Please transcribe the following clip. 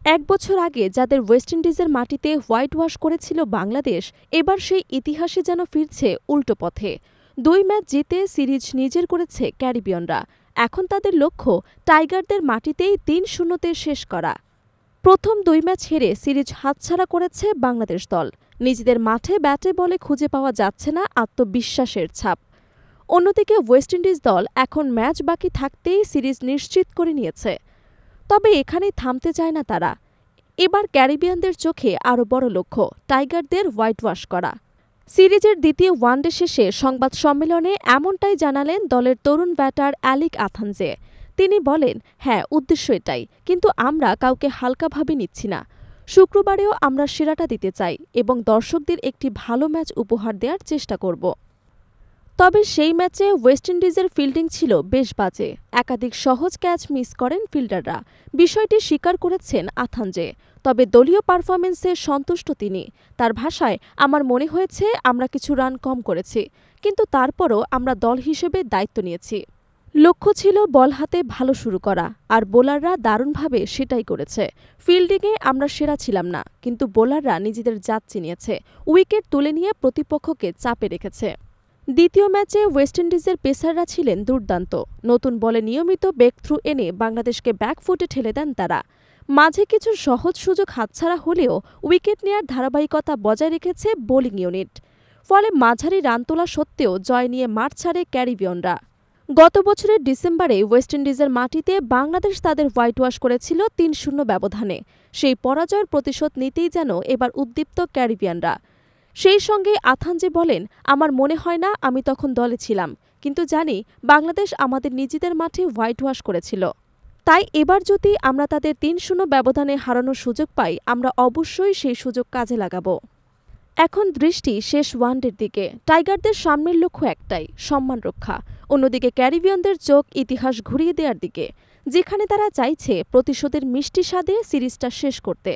এক বছর আগে যাদের ওয়েস্ট ইন্ডিজের মাটিতে হোয়াইট ওয়াশ করেছিল বাংলাদেশ, এবার সেই ইতিহাসে যেন ফিরছে উল্টো পথে। ২ ম্যাচ জিতে সিরিজ নিজের করেছে ক্যারিবিয়ানরা। এখন তাদের লক্ষ্য টাইগারদের মাটিতেই ৩-০-তে শেষ করা। প্রথম ২ ম্যাচ হেরে সিরিজ হাতছাড়া করেছে বাংলাদেশ দল। নিজেদের মাঠে ব্যাটে বলে খুঁজে পাওয়া যাচ্ছে না আত্মবিশ্বাসের ছাপ। অন্যদিকে ওয়েস্ট ইন্ডিজ দল এখন ম্যাচ বাকি থাকতেই সিরিজ নিশ্চিত করে নিয়েছে। তবে এখানেই থামতে চায় না তারা। এবার ক্যারিবিয়ানদের চোখে আরও বড় লক্ষ্য টাইগারদের হোয়াইট ওয়াশ করা। সিরিজের দ্বিতীয় ওয়ানডে শেষে সংবাদ সম্মেলনে এমনটাই জানালেন দলের তরুণ ব্যাটার অ্যালিক আথানজে। তিনি বলেন, হ্যাঁ, উদ্দেশ্য এটাই, কিন্তু আমরা কাউকে হালকাভাবে নিচ্ছি না। শুক্রবারেও আমরা সেরাটা দিতে চাই এবং দর্শকদের একটি ভালো ম্যাচ উপহার দেওয়ার চেষ্টা করব। তবে সেই ম্যাচে ওয়েস্ট ইন্ডিজের ফিল্ডিং ছিল বেশ বাজে। একাধিক সহজ ক্যাচ মিস করেন ফিল্ডাররা। বিষয়টি স্বীকার করেছেন আথানজে। তবে দলীয় পারফরম্যান্সে সন্তুষ্ট তিনি। তার ভাষায়, আমার মনে হয়েছে আমরা কিছু রান কম করেছি, কিন্তু তারপরও আমরা দল হিসেবে দায়িত্ব নিয়েছি। লক্ষ্য ছিল বল হাতে ভালো শুরু করা, আর বোলাররা দারুণভাবে সেটাই করেছে। ফিল্ডিংয়ে আমরা সেরা ছিলাম না, কিন্তু বোলাররা নিজেদের জাত চিনিয়েছে, উইকেট তুলে নিয়ে প্রতিপক্ষকে চাপে রেখেছে। দ্বিতীয় ম্যাচে ওয়েস্ট ইন্ডিজের পেসাররা ছিলেন দুর্দান্ত। নতুন বলে নিয়মিত ব্রেক থ্রু এনে বাংলাদেশকে ব্যাকফুটে ঠেলে দেন তারা। মাঝে কিছু সহজ সুযোগ হাতছাড়া হলেও উইকেট নেয়ার ধারাবাহিকতা বজায় রেখেছে বোলিং ইউনিট। ফলে মাঝারি রান তোলা সত্ত্বেও জয় নিয়ে মাঠ ছাড়ে ক্যারিবিয়ানরা। গত বছরের ডিসেম্বরে ওয়েস্ট ইন্ডিজের মাটিতে বাংলাদেশ তাদের হোয়াইট ওয়াশ করেছিল ৩-০ ব্যবধানে। সেই পরাজয়ের প্রতিশোধ নিতেই যেন এবার উদ্দীপ্ত ক্যারিবিয়ানরা। সেই সঙ্গে আথানজে বলেন, আমার মনে হয় না আমি তখন দলে ছিলাম, কিন্তু জানি বাংলাদেশ আমাদের নিজেদের মাঠে হোয়াইট ওয়াশ করেছিল। তাই এবার যদি আমরা তাদের ৩-০ ব্যবধানে হারানোর সুযোগ পাই, আমরা অবশ্যই সেই সুযোগ কাজে লাগাব। এখন দৃষ্টি শেষ ওয়ানডের দিকে। টাইগারদের সামনের লক্ষ্য একটাই, সম্মান রক্ষা। অন্যদিকে ক্যারিবিয়ানদের চোখ ইতিহাস ঘুরিয়ে দেওয়ার দিকে, যেখানে তারা চাইছে প্রতিশোধের মিষ্টি স্বাদে সিরিজটা শেষ করতে।